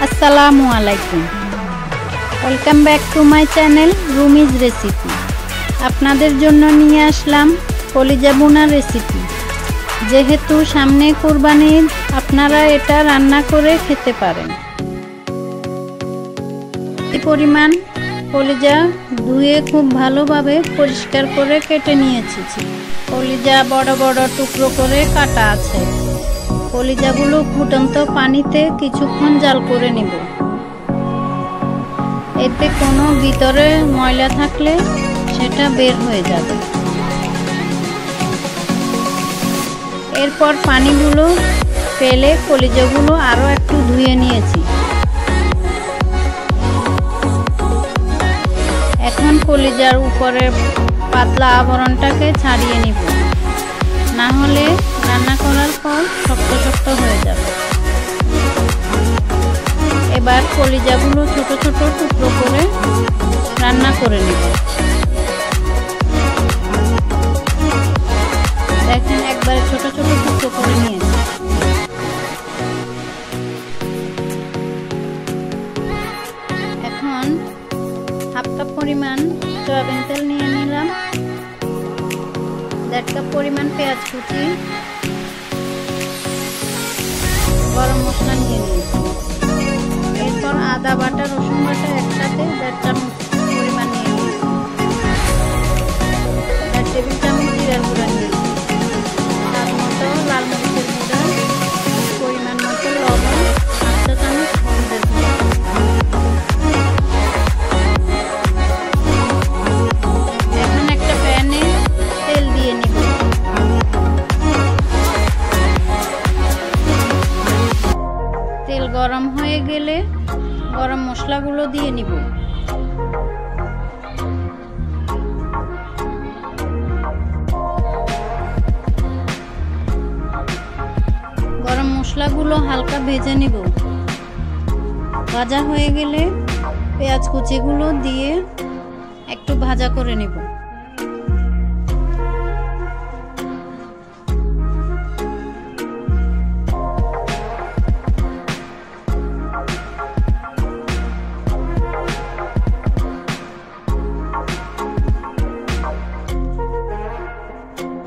আসসালামু আলাইকুম, welcome back to my channel Rumi's recipe. আপনাদের জন্য নিয়ে আসলাম কলিজা বোনা রেসিপি। যেহেতু সামনে কুরবানি, আপনারা এটা রান্না করে খেতে পারেন। এই পরিমাণ কলিজা ধুয়ে খুব ভালোভাবে পরিষ্কার করে কেটে নিয়েছি। কলিজা বড় বড় টুকরো করে কাটা আছে। কলিজাগুলো ফুটন্ত পানিতে কিছুক্ষণ জাল করে নিব। এতে কোনো ভিতরে ময়লা থাকলে সেটা বের হয়ে যাবে। এরপর পানিগুলো ফেলে কলিজাগুলো আরো একটু ধুয়ে নিয়েছি। এখন কলিজার উপরের পাতলা আবরণটাকে ছাড়িয়ে নিব, না হলে রান্না করার পর শক্ত শক্ত হয়ে যাবে। এবার কলিজাগুলো ছোট ছোট টুকরো করে রান্না করে নেব। দেখেন, একবারে ছোট ছোট টুকরো করে নিয়েছি। এখন হাফ কাপ পরিমাণ সয়াবিন তেল নিয়ে নিলাম, 1.5 কাপ পরিমাণ পেঁয়াজ কুচি, গরম মশলা নিয়ে নিয়েছি। এরপর আদা বাটা, রসুন বাটা একসাথে 1.5 চামচ পরিমাণ নিয়ে নিয়েছি। 1 টেবিল চামচ জিরার গুঁড়া নিয়েছি, স্বাদ মতো লাল মরিচের গুঁড়া, পরিমাণ মতো লবণ, 1 চা চামচ হলুদের গুঁড়া। এখন একটা প্যানে তেল দিয়ে নিব। তেল গরম হয়ে গেলে গরম মশলাগুলো দিয়ে নিব। গরম মশলাগুলো হালকা ভেজে নিব। ভাজা হয়ে গেলে পেঁয়াজ কুচিগুলো দিয়ে একটু ভাজা করে নিব।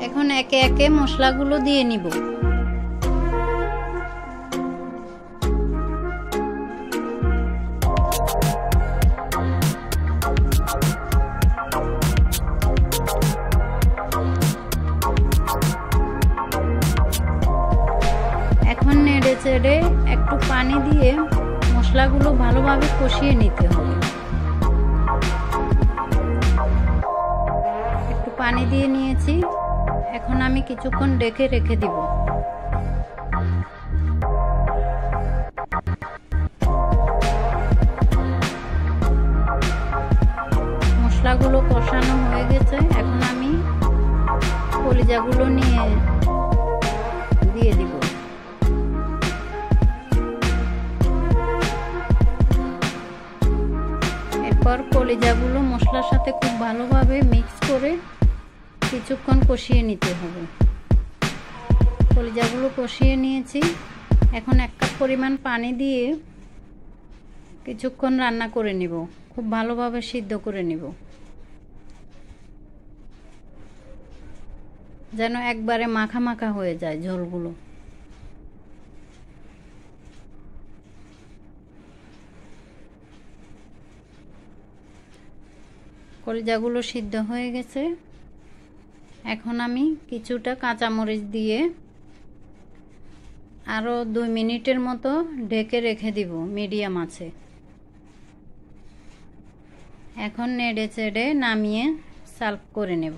এখন একে একে মশলাগুলো দিয়ে নিব। এখন নেড়ে চেড়ে একটু পানি দিয়ে মশলাগুলো ভালোভাবে কষিয়ে নিতে হবে। একটু পানি দিয়ে নিয়েছি। এখন আমি কিছুক্ষণ ঢেকে রেখে দিব। মশলাগুলো কষানো হয়ে গেছে। এখন আমি কলিজাগুলো নিয়ে দিয়ে দিব। এরপর কলিজাগুলো মশলার সাথে খুব ভালোভাবে মিক্স করে কিছুক্ষণ কষিয়ে নিতে হবে। কলিজাগুলো কষিয়ে নিয়েছি। এখন 1 কাপ পরিমাণ পানি দিয়ে কিছুক্ষণ রান্না করে নিব, খুব ভালোভাবে সিদ্ধ করে নিব, যেন একবারে মাখা মাখা হয়ে যায় ঝোলগুলো। কলিজাগুলো সিদ্ধ হয়ে গেছে। এখন আমি কিছুটা কাঁচামরিচ দিয়ে আরো 2 মিনিটের মতো ঢেকে রেখে দিব মিডিয়াম আঁচে। এখন নেড়ে চেড়ে নামিয়ে সার্ভ করে নেব।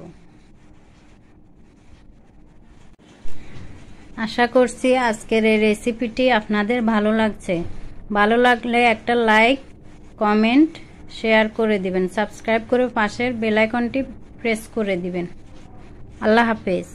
আশা করছি আজকের এই রেসিপিটি আপনাদের ভালো লাগছে। ভালো লাগলে একটা লাইক, কমেন্ট, শেয়ার করে দিবেন। সাবস্ক্রাইব করে পাশের বেল আইকনটি প্রেস করে দিবেন। আল্লাহ হাফেজ।